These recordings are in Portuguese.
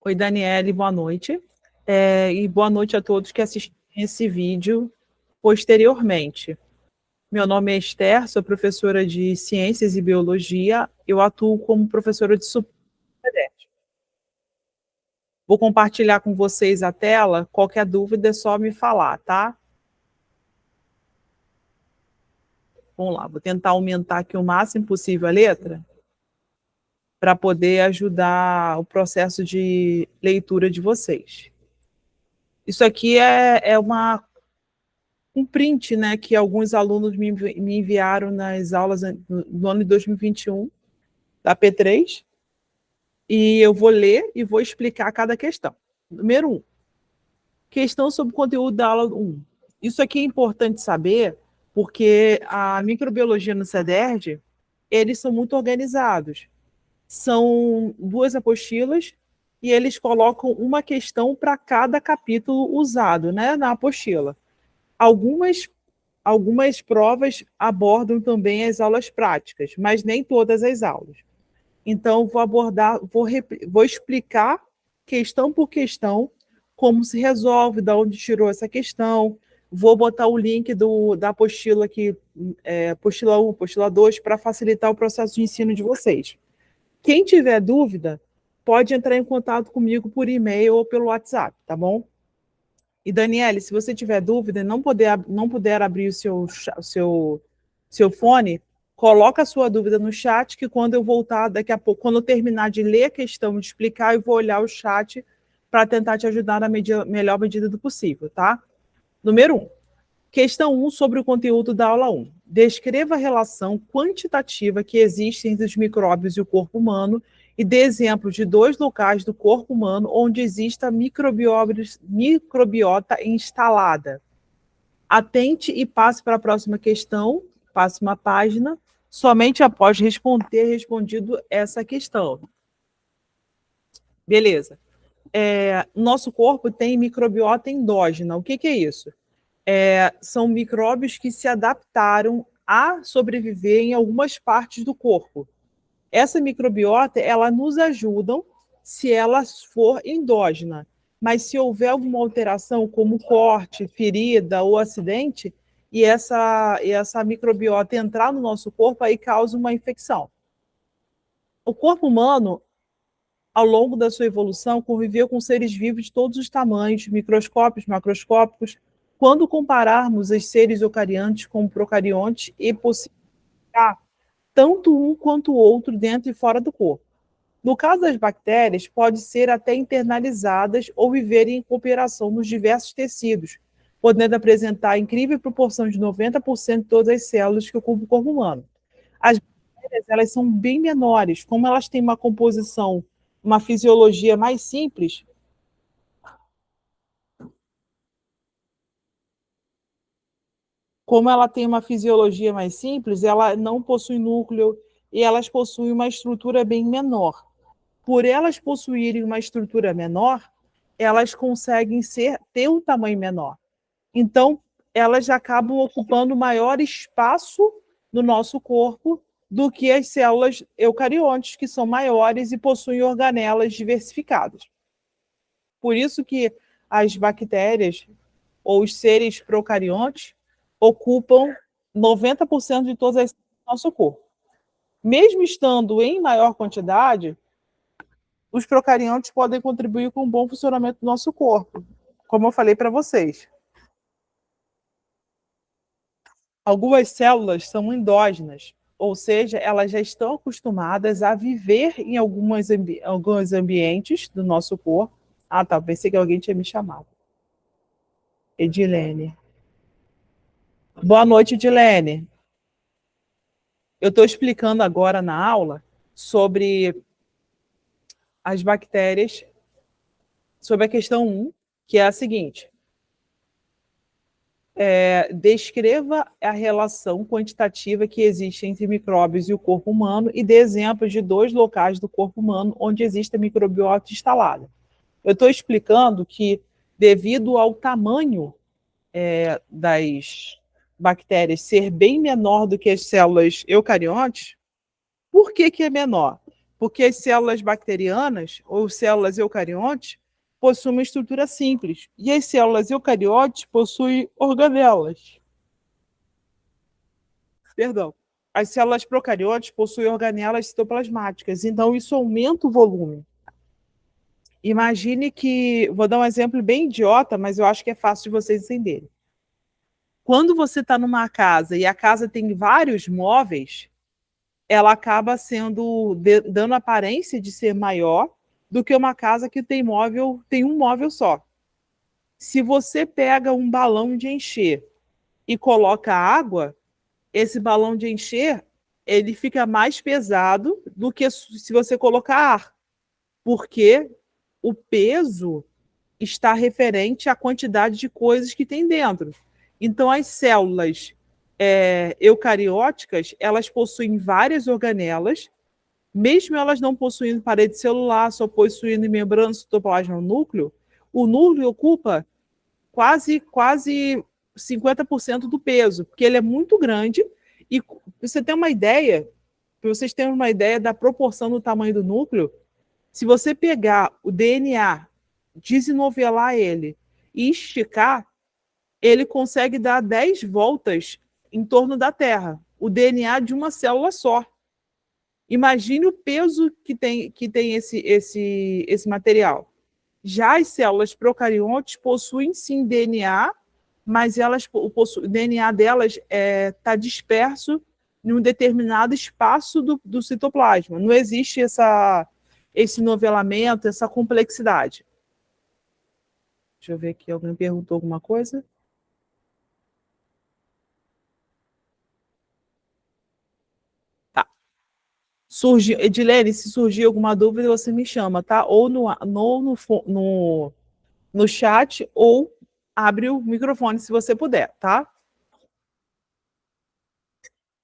Oi, Daniele, boa noite. E boa noite a todos que assistiram esse vídeo posteriormente. Meu nome é Esther, sou professora de Ciências e Biologia. Eu atuo como professora de suporte. Vou compartilhar com vocês a tela. Qualquer dúvida é só me falar, tá? Vamos lá, vou tentar aumentar aqui o máximo possível a letra para poder ajudar o processo de leitura de vocês. Isso aqui é um print, né, que alguns alunos me enviaram nas aulas no ano de 2021, da P3, e eu vou ler e vou explicar cada questão. Número 1, questão sobre o conteúdo da aula 1. Isso aqui é importante saber, porque a microbiologia no CEDERJ, eles são muito organizados. São 2 apostilas e eles colocam uma questão para cada capítulo usado, né, na apostila. Algumas provas abordam também as aulas práticas, mas nem todas as aulas. Então, vou explicar questão por questão como se resolve, de onde tirou essa questão. Vou botar o link da apostila aqui, apostila 1, apostila 2, para facilitar o processo de ensino de vocês. Quem tiver dúvida, pode entrar em contato comigo por e-mail ou pelo WhatsApp, tá bom? E, Daniele, se você tiver dúvida e não puder abrir seu fone, coloca a sua dúvida no chat, que quando eu voltar, daqui a pouco, quando eu terminar de ler a questão, de explicar, eu vou olhar o chat para tentar te ajudar na melhor medida do possível, tá? Número 1. Questão 1 sobre o conteúdo da aula 1. Descreva a relação quantitativa que existe entre os micróbios e o corpo humano e dê exemplos de 2 locais do corpo humano onde exista microbiota instalada. Atente e passe para a próxima questão, passe uma página, somente após ter respondido essa questão. Beleza. Nosso corpo tem microbiota endógena. O que é isso? São micróbios que se adaptaram a sobreviver em algumas partes do corpo. Essa microbiota, ela nos ajuda se ela for endógena, mas se houver alguma alteração, como corte, ferida ou acidente, e essa microbiota entrar no nosso corpo, aí causa uma infecção. O corpo humano, ao longo da sua evolução, conviveu com seres vivos de todos os tamanhos, microscópicos, macroscópicos. Quando compararmos os seres eucariontes com procariontes, é possível tanto um quanto o outro dentro e fora do corpo. No caso das bactérias, pode ser até internalizadas ou viverem em cooperação nos diversos tecidos, podendo apresentar incrível proporção de 90% de todas as células que ocupam o corpo humano. As bactérias, elas são bem menores, como elas têm uma composição, uma fisiologia mais simples, ela não possui núcleo e elas possuem uma estrutura bem menor. Por elas possuírem uma estrutura menor, elas conseguem ter um tamanho menor. Então, elas acabam ocupando maior espaço no nosso corpo do que as células eucariontes, que são maiores e possuem organelas diversificadas. Por isso que as bactérias ou os seres procariontes ocupam 90% de todas as células do nosso corpo. Mesmo estando em maior quantidade, os procariontes podem contribuir com o bom funcionamento do nosso corpo, como eu falei para vocês. Algumas células são endógenas, ou seja, elas já estão acostumadas a viver em alguns ambientes do nosso corpo. Ah, tá, pensei que alguém tinha me chamado. Edilene. Boa noite, Edilene. Eu estou explicando agora na aula sobre as bactérias, sobre a questão 1, que é a seguinte. Descreva a relação quantitativa que existe entre micróbios e o corpo humano e dê exemplos de 2 locais do corpo humano onde existe a microbiota instalada. Eu estou explicando que, devido ao tamanho das bactérias ser bem menor do que as células eucariontes, por que é menor? Porque as células bacterianas, ou células eucariontes, possuem uma estrutura simples, e as células eucariontes possuem organelas. Perdão. As células procariontes possuem organelas citoplasmáticas, então isso aumenta o volume. Imagine que, vou dar um exemplo bem idiota, mas eu acho que é fácil de vocês entenderem. Quando você está numa casa e a casa tem vários móveis, ela acaba dando aparência de ser maior do que uma casa que tem um móvel só. Se você pega um balão de encher e coloca água, esse balão de encher, ele fica mais pesado do que se você colocar ar, porque o peso está referente à quantidade de coisas que tem dentro. Então, as células eucarióticas, elas possuem várias organelas, mesmo elas não possuindo parede celular, só possuindo membrana citoplasma no núcleo, o núcleo ocupa quase 50% do peso, porque ele é muito grande. E você tem uma ideia, para vocês terem uma ideia da proporção do tamanho do núcleo, se você pegar o DNA, desenovelar ele e esticar, ele consegue dar 10 voltas em torno da Terra, o DNA de uma célula só. Imagine o peso que tem esse material. Já as células procariontes possuem sim DNA, mas o DNA delas está disperso em um determinado espaço do citoplasma. Não existe esse novelamento, essa complexidade. Deixa eu ver aqui, alguém perguntou alguma coisa? Tá. Edilene, se surgir alguma dúvida, você me chama, tá? Ou no chat, ou abre o microfone se você puder, tá?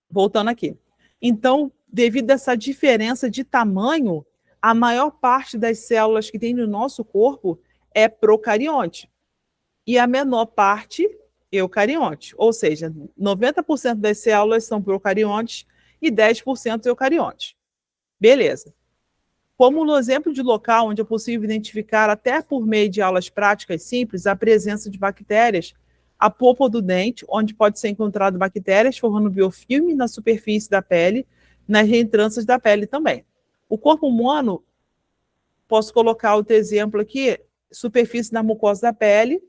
Voltando aqui. Então, devido a essa diferença de tamanho, a maior parte das células que tem no nosso corpo é procarionte e a menor parte eucarionte. Ou seja, 90% das células são procariontes e 10% eucariontes. Beleza. Como no exemplo de local onde é possível identificar, até por meio de aulas práticas simples, a presença de bactérias, a polpa do dente, onde pode ser encontrado bactérias formando biofilme na superfície da pele, nas reentrâncias da pele também. O corpo humano, posso colocar outro exemplo aqui, superfície da mucosa da pele,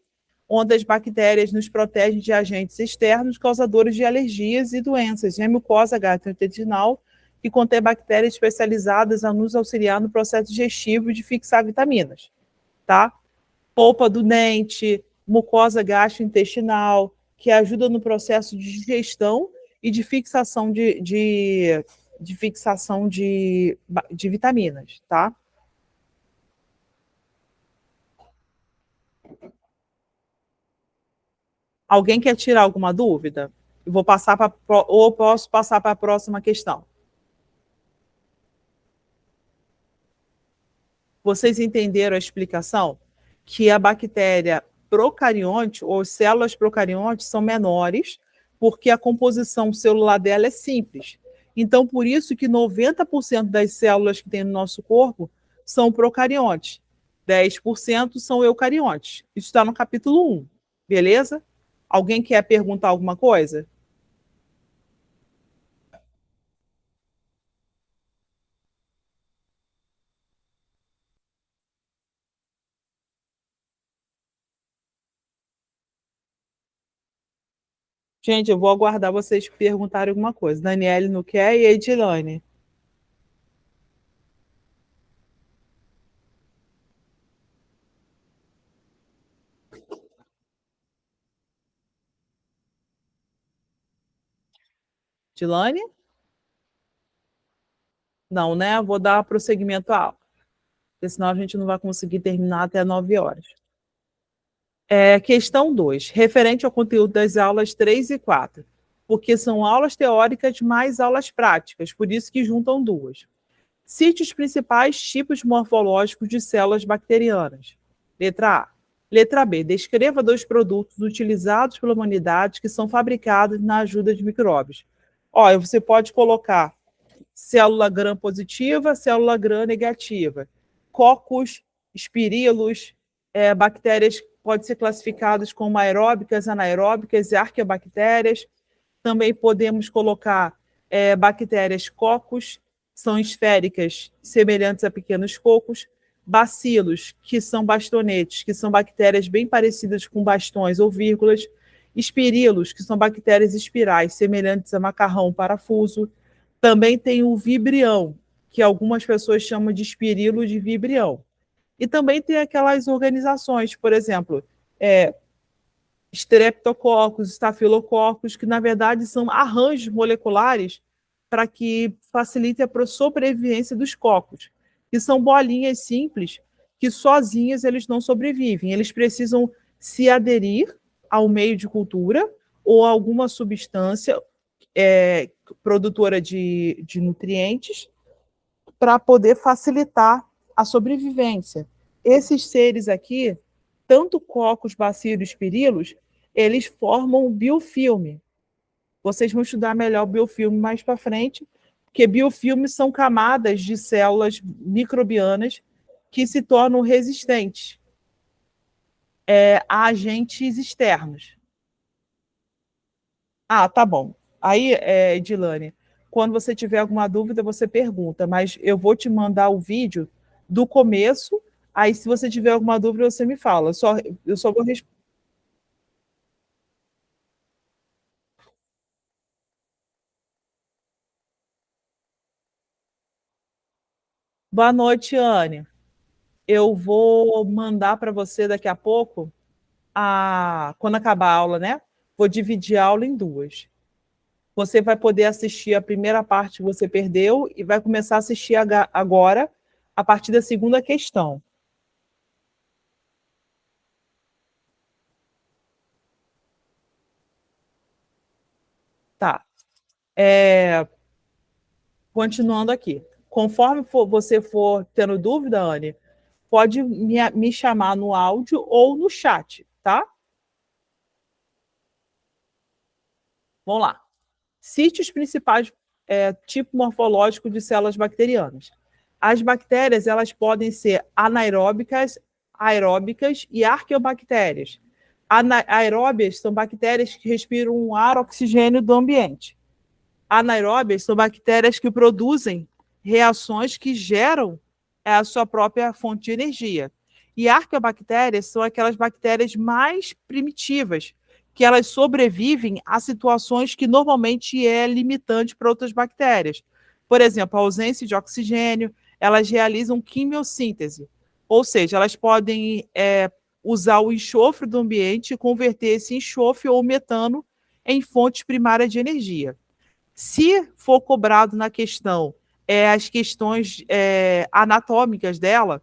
onde as bactérias nos protegem de agentes externos causadores de alergias e doenças, e a mucosa gastrointestinal, que contém bactérias especializadas a nos auxiliar no processo digestivo de fixar vitaminas, tá? Polpa do dente, mucosa gastrointestinal, que ajuda no processo de digestão e de fixação de vitaminas, tá? Alguém quer tirar alguma dúvida? Eu vou passar ou posso passar para a próxima questão. Vocês entenderam a explicação? Que a bactéria procarionte, ou células procariontes, são menores, porque a composição celular dela é simples. Então, por isso que 90% das células que tem no nosso corpo são procariontes. 10% são eucariontes. Isso está no capítulo 1, beleza? Alguém quer perguntar alguma coisa? Gente, eu vou aguardar vocês perguntarem alguma coisa. Daniele não quer e Edilane. Edilane? Não, né? Vou dar prosseguimento à aula, porque senão a gente não vai conseguir terminar até 9 horas. Questão 2, referente ao conteúdo das aulas 3 e 4, porque são aulas teóricas mais aulas práticas, por isso que juntam duas. Cite os principais tipos morfológicos de células bacterianas. Letra A. Letra B. Descreva 2 produtos utilizados pela humanidade que são fabricados na ajuda de micróbios. Olha, você pode colocar célula gram positiva, célula gram negativa. Cocos, espirilos, bactérias podem ser classificadas como aeróbicas, anaeróbicas e arqueobactérias. Também podemos colocar bactérias cocos, são esféricas, semelhantes a pequenos cocos. Bacilos, que são bastonetes, que são bactérias bem parecidas com bastões ou vírgulas. Espirilos, que são bactérias espirais, semelhantes a macarrão, parafuso. Também tem o vibrião, que algumas pessoas chamam de espirilo de vibrião. E também tem aquelas organizações, por exemplo, streptococcus, estafilococcus, que na verdade são arranjos moleculares para que facilite a sobrevivência dos cocos, que são bolinhas simples que sozinhas eles não sobrevivem, eles precisam se aderir ao meio de cultura ou a alguma substância produtora de nutrientes para poder facilitar a sobrevivência. Esses seres aqui, tanto cocos, bacilos, espirilos, eles formam biofilme. Vocês vão estudar melhor o biofilme mais para frente, porque biofilmes são camadas de células microbianas que se tornam resistentes a agentes externos. Ah, tá bom. Aí, Edilane, quando você tiver alguma dúvida, você pergunta, mas eu vou te mandar o vídeo do começo, aí se você tiver alguma dúvida, você me fala. Eu só vou responder. Boa noite, Anne. Eu vou mandar para você daqui a pouco, quando acabar a aula, né? Vou dividir a aula em duas. Você vai poder assistir a primeira parte que você perdeu e vai começar a assistir agora a partir da segunda questão. Tá. É, continuando aqui. Conforme você for tendo dúvida, Anne, pode me chamar no áudio ou no chat, tá? Vamos lá. Cite os principais tipos morfológicos de células bacterianas. As bactérias elas podem ser anaeróbicas, aeróbicas e arqueobactérias. Aeróbias são bactérias que respiram um ar oxigênio do ambiente. Anaeróbias são bactérias que produzem reações que geram a sua própria fonte de energia. E arqueobactérias são aquelas bactérias mais primitivas, que elas sobrevivem a situações que normalmente é limitante para outras bactérias. Por exemplo, a ausência de oxigênio, elas realizam quimiossíntese, ou seja, elas podem usar o enxofre do ambiente e converter esse enxofre ou metano em fontes primárias de energia. Se for cobrado na questão as questões anatômicas dela,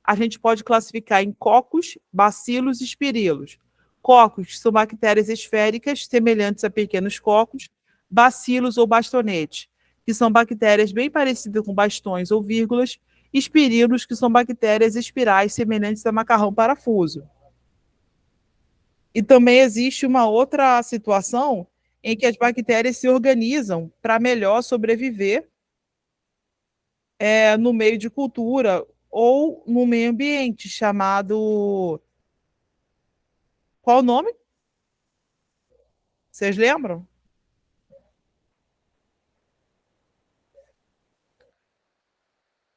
a gente pode classificar em cocos, bacilos e espirilos. Cocos são bactérias esféricas, semelhantes a pequenos cocos, bacilos ou bastonetes, que são bactérias bem parecidas com bastões ou vírgulas, espirilos, que são bactérias espirais, semelhantes a macarrão parafuso. E também existe uma outra situação em que as bactérias se organizam para melhor sobreviver no meio de cultura ou no meio ambiente, chamado. Qual o nome? Vocês lembram?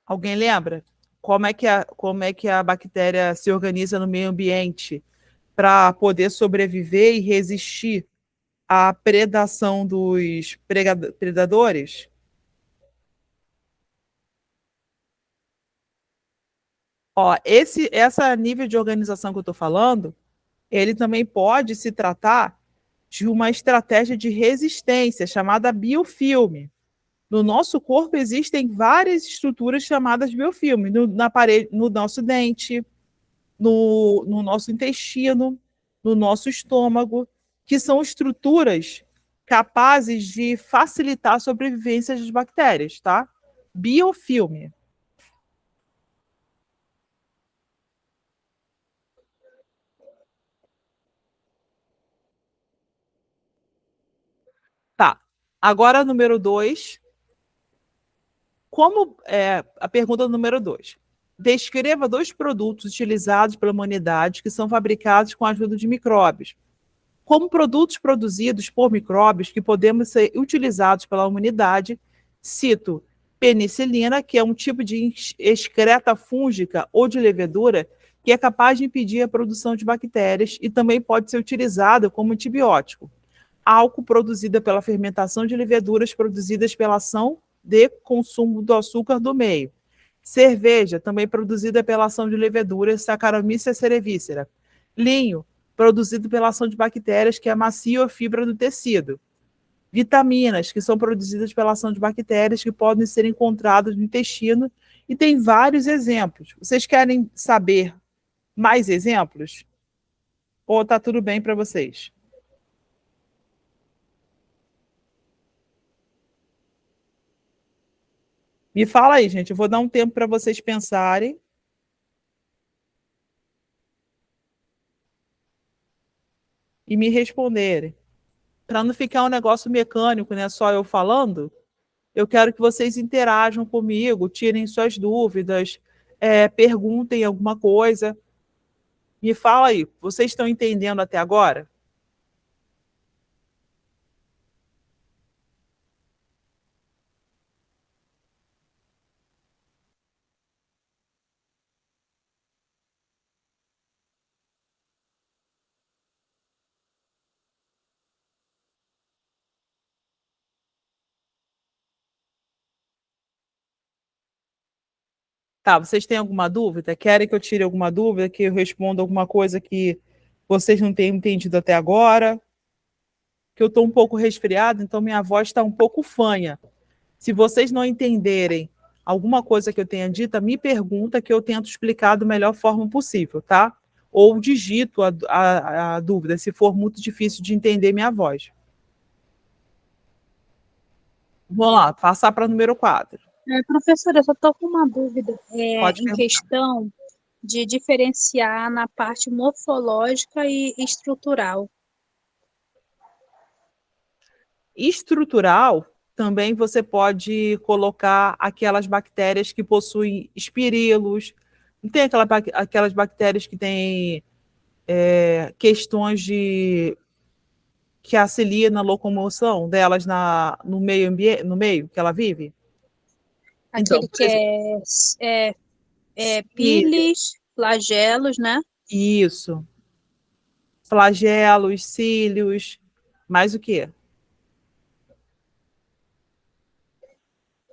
Alguém lembra? Como é que a bactéria se organiza no meio ambiente para poder sobreviver e resistir à predação dos predadores? Ó, essa nível de organização que eu estou falando, ele também pode se tratar de uma estratégia de resistência chamada biofilme. No nosso corpo existem várias estruturas chamadas biofilme, na parede, no nosso dente, no nosso intestino, no nosso estômago, que são estruturas capazes de facilitar a sobrevivência das bactérias, tá? Biofilme. Tá. Agora, número 2, A pergunta número 2. Descreva 2 produtos utilizados pela humanidade que são fabricados com a ajuda de micróbios. Como produtos produzidos por micróbios que podemos ser utilizados pela humanidade, cito penicilina, que é um tipo de excreta fúngica ou de levedura que é capaz de impedir a produção de bactérias e também pode ser utilizado como antibiótico. Álcool produzida pela fermentação de leveduras produzidas pela ação de consumo do açúcar do meio. Cerveja, também produzida pela ação de leveduras, Saccharomyces cerevisiae. Linho, produzido pela ação de bactérias que amaciam a fibra do tecido. Vitaminas, que são produzidas pela ação de bactérias que podem ser encontradas no intestino, e tem vários exemplos. Vocês querem saber mais exemplos? Ou está tudo bem para vocês? Me fala aí, gente. Eu vou dar um tempo para vocês pensarem. E me responderem. Para não ficar um negócio mecânico, né? Só eu falando, eu quero que vocês interajam comigo, tirem suas dúvidas, perguntem alguma coisa. Me fala aí, vocês estão entendendo até agora? Tá, vocês têm alguma dúvida? Querem que eu tire alguma dúvida, que eu responda alguma coisa que vocês não tenham entendido até agora? Que eu estou um pouco resfriada, então minha voz está um pouco fanha. Se vocês não entenderem alguma coisa que eu tenha dita, me pergunta que eu tento explicar da melhor forma possível, tá? Ou digito a dúvida, se for muito difícil de entender minha voz. Vamos lá, passar para o número 4. Professora, eu só estou com uma dúvida Pode em perguntar. questão de diferenciar na parte morfológica e estrutural. Estrutural, também você pode colocar aquelas bactérias que possuem espirilos, não tem aquelas bactérias que têm questões de que auxilia na locomoção delas no meio ambiente, no meio que ela vive? Então, Aquele por que exemplo, pílis, flagelos, né? isso, flagelos, cílios, mais o quê?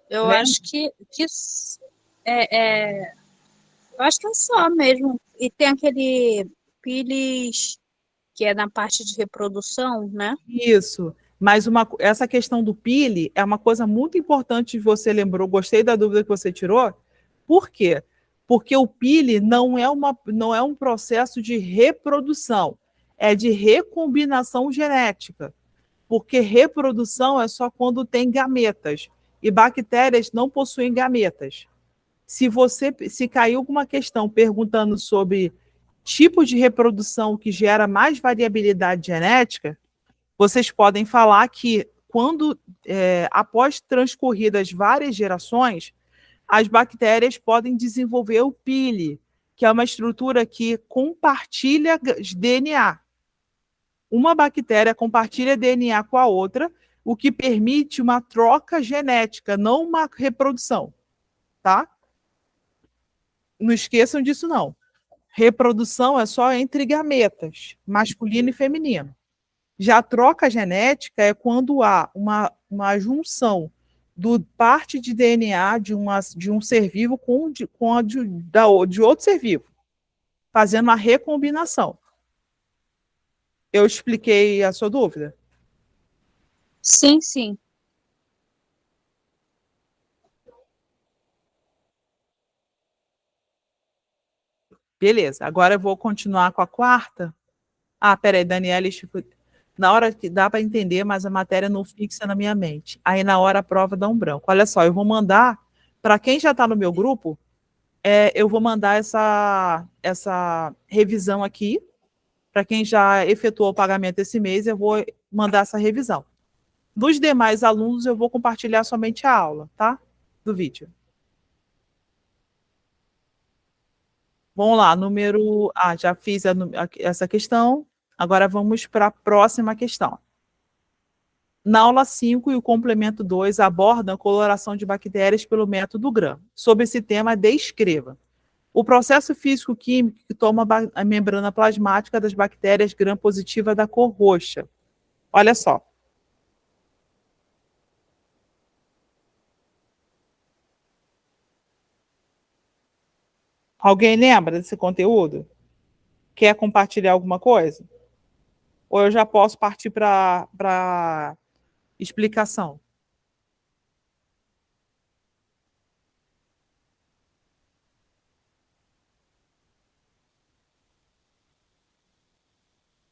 Eu Lembra? acho que eu acho que é só mesmo. E tem aquele pílis que é na parte de reprodução, né? Isso. Mas essa questão do pile é uma coisa muito importante que você lembrou. Gostei da dúvida que você tirou. Por quê? Porque o pile não é um processo de reprodução, é de recombinação genética. Porque reprodução é só quando tem gametas. E bactérias não possuem gametas. Se caiu alguma questão perguntando sobre tipo de reprodução que gera mais variabilidade genética, vocês podem falar que após transcorridas várias gerações, as bactérias podem desenvolver o pile, que é uma estrutura que compartilha DNA. Uma bactéria compartilha DNA com a outra, o que permite uma troca genética, não uma reprodução, tá? Não esqueçam disso, não. Reprodução é só entre gametas, masculino e feminino. Já a troca genética é quando há uma junção do parte de DNA de um ser vivo com a de outro ser vivo, fazendo uma recombinação. Eu expliquei a sua dúvida? Sim, sim. Beleza, agora eu vou continuar com a quarta. Ah, peraí, Daniela, na hora que dá para entender, mas a matéria não fixa na minha mente. Aí na hora a prova dá um branco. Olha só, eu vou mandar para quem já está no meu grupo, eu vou mandar essa revisão aqui. Para quem já efetuou o pagamento esse mês, eu vou mandar essa revisão. Dos demais alunos, eu vou compartilhar somente a aula, tá? do vídeo. Vamos lá, número. Ah, já fiz essa questão. Agora vamos para a próxima questão. Na aula 5 e o complemento 2 abordam a coloração de bactérias pelo método Gram. Sobre esse tema, descreva o processo físico-químico que toma a membrana plasmática das bactérias gram-positiva da cor roxa. Olha só. Alguém lembra desse conteúdo? Quer compartilhar alguma coisa? Ou eu já posso partir para explicação?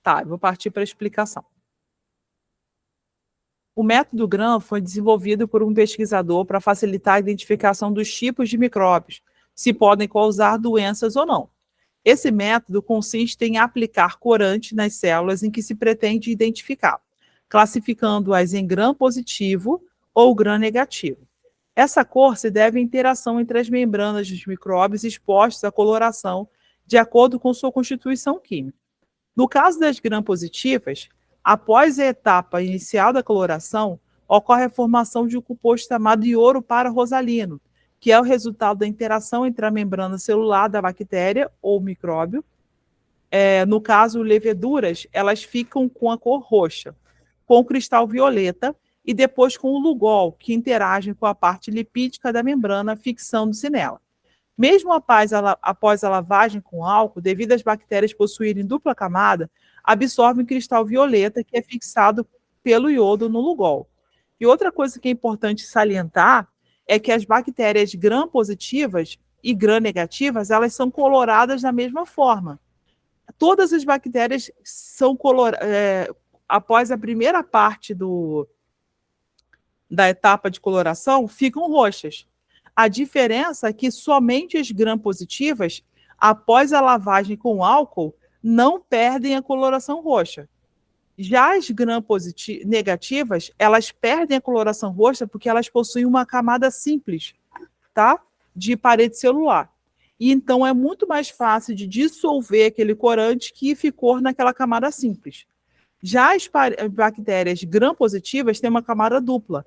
Tá, eu vou partir para a explicação. O método Gram foi desenvolvido por um pesquisador para facilitar a identificação dos tipos de micróbios, se podem causar doenças ou não. Esse método consiste em aplicar corante nas células em que se pretende identificar, classificando-as em gram positivo ou gram negativo. Essa cor se deve à interação entre as membranas dos micróbios expostos à coloração, de acordo com sua constituição química. No caso das gram-positivas, após a etapa inicial da coloração, ocorre a formação de um composto chamado iodo para-rosalino, que é o resultado da interação entre a membrana celular da bactéria ou micróbio. No caso, leveduras, elas ficam com a cor roxa, com o cristal violeta e depois com o lugol, que interagem com a parte lipídica da membrana, fixando-se nela. Mesmo após a lavagem com álcool, devido às bactérias possuírem dupla camada, absorvem cristal violeta, que é fixado pelo iodo no lugol. E outra coisa que é importante salientar é que as bactérias gram-positivas e gram-negativas, elas são coloradas da mesma forma. Todas as bactérias são após a primeira parte da etapa de coloração, ficam roxas. A diferença é que somente as gram-positivas, após a lavagem com álcool, não perdem a coloração roxa. Já as gram-negativas, elas perdem a coloração roxa porque elas possuem uma camada simples, tá? De parede celular. E então é muito mais fácil de dissolver aquele corante que ficou naquela camada simples. Já as bactérias gram-positivas têm uma camada dupla.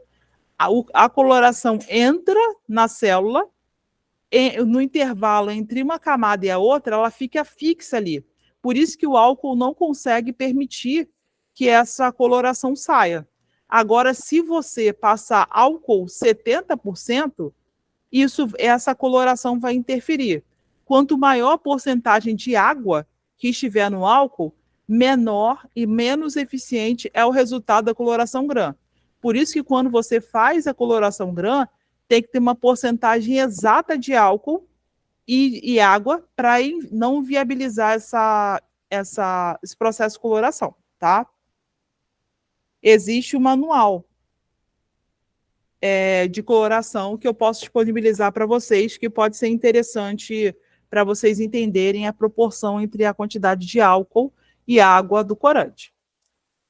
A coloração entra na célula, no intervalo entre uma camada e a outra, ela fica fixa ali. Por isso que o álcool não consegue permitir que essa coloração saia. Agora, se você passar álcool 70%, essa coloração vai interferir. Quanto maior a porcentagem de água que estiver no álcool, menor e menos eficiente é o resultado da coloração gram. Por isso que quando você faz a coloração gram, tem que ter uma porcentagem exata de álcool e água para não viabilizar esse processo de coloração, tá? Existe um manual de coloração que eu posso disponibilizar para vocês, que pode ser interessante para vocês entenderem a proporção entre a quantidade de álcool e água do corante.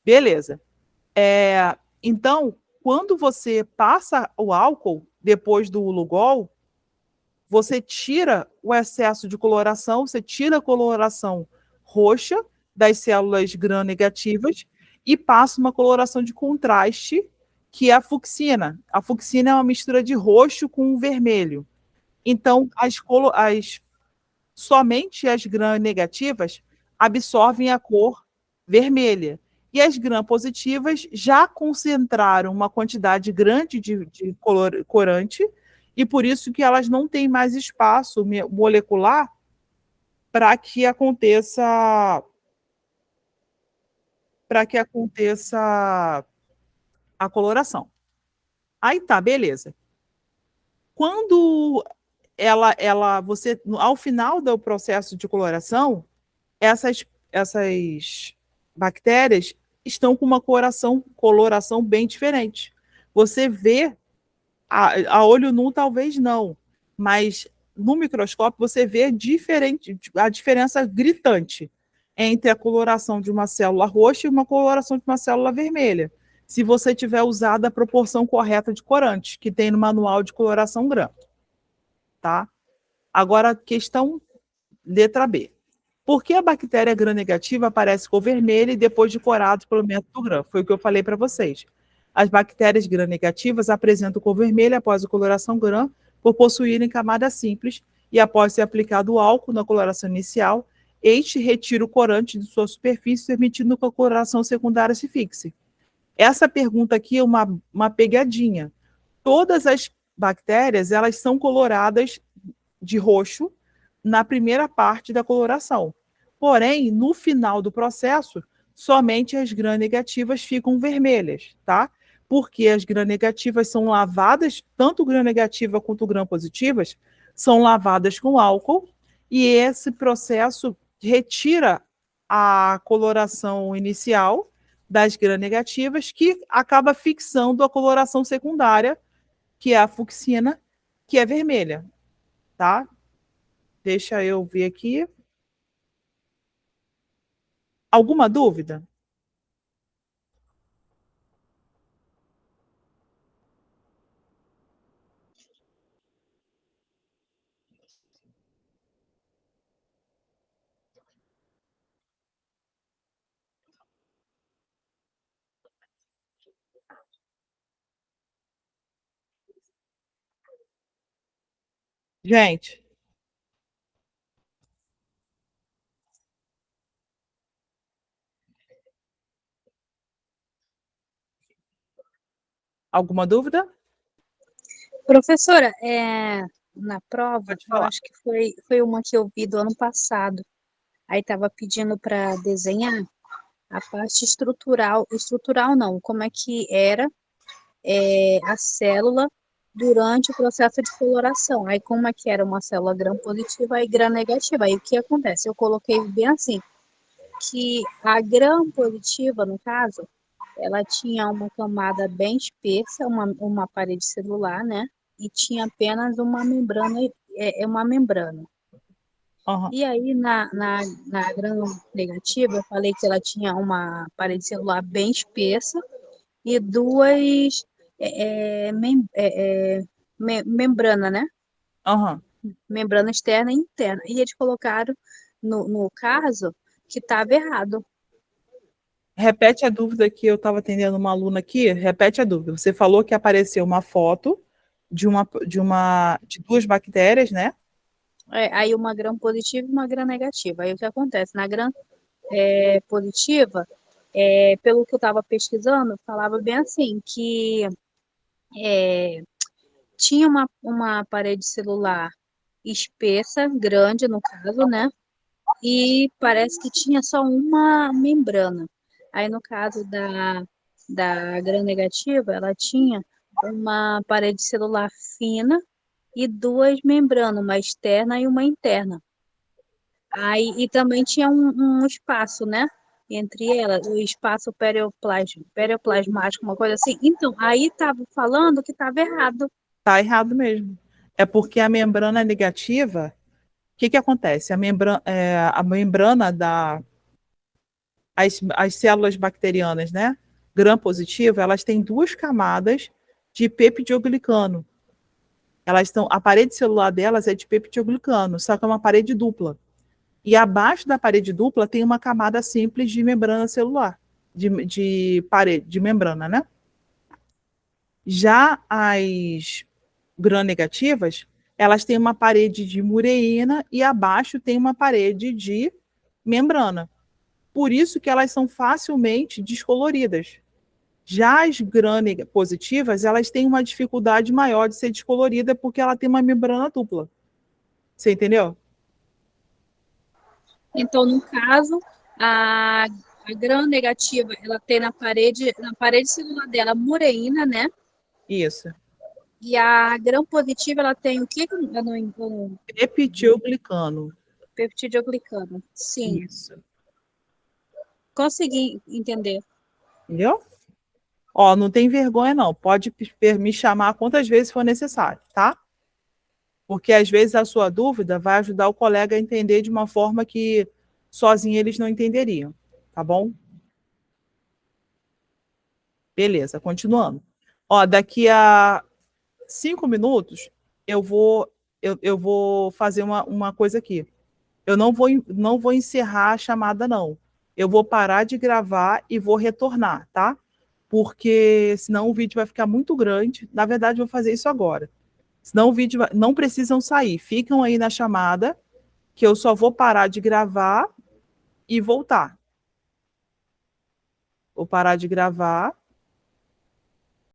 Beleza. Então, quando você passa o álcool depois do lugol, você tira o excesso de coloração, você tira a coloração roxa das células gram-negativas e passa uma coloração de contraste, que é a fucsina. A fucsina é uma mistura de roxo com vermelho. Então, somente as gram-negativas absorvem a cor vermelha. E as gram-positivas já concentraram uma quantidade grande de corante, e por isso que elas não têm mais espaço molecular para que aconteça a coloração. Aí tá, beleza. Quando você, ao final do processo de coloração, essas bactérias estão com uma coloração bem diferente. Você vê, a olho nu talvez não, mas no microscópio você vê a diferença gritante entre a coloração de uma célula roxa e uma coloração de uma célula vermelha. se você tiver usado a proporção correta de corante, que tem no manual de coloração GRAM, tá? Agora, questão letra B. Por que a bactéria gram-negativa aparece cor vermelha e depois de corado pelo método GRAM? Foi o que eu falei para vocês. As bactérias gram-negativas apresentam cor vermelha após a coloração GRAM por possuírem camada simples e após ser aplicado o álcool na coloração inicial, este retira o corante de sua superfície, permitindo que a coloração secundária se fixe. Essa pergunta aqui é uma pegadinha. Todas as bactérias, elas são coloradas de roxo na primeira parte da coloração. Porém, no final do processo, somente as gram-negativas ficam vermelhas, tá? Porque as gram-negativas são lavadas, tanto gram-negativa quanto gram-positivas, são lavadas com álcool, e esse processo retira a coloração inicial das gram-negativas, que acaba fixando a coloração secundária, que é a fucsina, que é vermelha, tá? Deixa eu ver aqui. Alguma dúvida? Gente, alguma dúvida? Professora, na prova, Pode eu falar. acho que foi uma que eu vi do ano passado. Aí estava pedindo para desenhar a parte estrutural, estrutural não, como é que era a célula durante o processo de coloração. Aí como é que era uma célula gram-positiva e gram-negativa. Aí o que acontece? Eu coloquei bem assim, que a gram-positiva, no caso, ela tinha uma camada bem espessa, uma parede celular, né? E tinha apenas uma membrana, uma membrana. Uhum. E aí, na gram-negativa, eu falei que ela tinha uma parede celular bem espessa e duas membrana, né? Uhum. Membrana externa e interna. E eles colocaram, no caso, que estava errado. Repete a dúvida que eu estava atendendo uma aluna aqui. Repete a dúvida. Você falou que apareceu uma foto de duas bactérias, né? Aí uma gram positiva e uma gram negativa. Aí o que acontece? Na gram positiva, pelo que eu estava pesquisando, falava bem assim, que tinha uma parede celular espessa, grande no caso, né? E parece que tinha só uma membrana. Aí no caso da gram negativa, ela tinha uma parede celular fina e duas membranas, uma externa e uma interna. Aí, e também tinha um espaço, né? Entre elas, o espaço perioplasmático, uma coisa assim. Então, aí estava falando que estava errado. Tá errado mesmo. É porque a membrana negativa, o que que acontece? A membrana as células bacterianas, né? Gram-positiva, elas têm duas camadas de peptidoglicano. A parede celular delas é de peptidoglicano, só que é uma parede dupla. E abaixo da parede dupla tem uma camada simples de membrana celular, de parede, de membrana, né? Já as gram-negativas, elas têm uma parede de mureína e abaixo tem uma parede de membrana. Por isso que elas são facilmente descoloridas. Já as gram-positivas, elas têm uma dificuldade maior de ser descolorida porque ela tem uma membrana dupla. Você entendeu? Então, no caso, a gram negativa, ela tem na parede celular dela, mureína, né? Isso. E a gram positiva, ela tem o que? Eu não, Peptidoglicano. peptidoglicano. Sim, Isso. consegui entender. Entendeu? Ó, não tem vergonha não. Pode me chamar quantas vezes for necessário, tá? Porque às vezes a sua dúvida vai ajudar o colega a entender de uma forma que sozinho eles não entenderiam, tá bom? Beleza, continuando. Ó, daqui a 5 minutos eu vou fazer uma coisa aqui. Eu não vou encerrar a chamada, não. Eu vou parar de gravar e vou retornar, tá? Porque senão o vídeo vai ficar muito grande. Na verdade, eu vou fazer isso agora. Senão o vídeo não precisam sair. Ficam aí na chamada, que eu só vou parar de gravar e voltar. Vou parar de gravar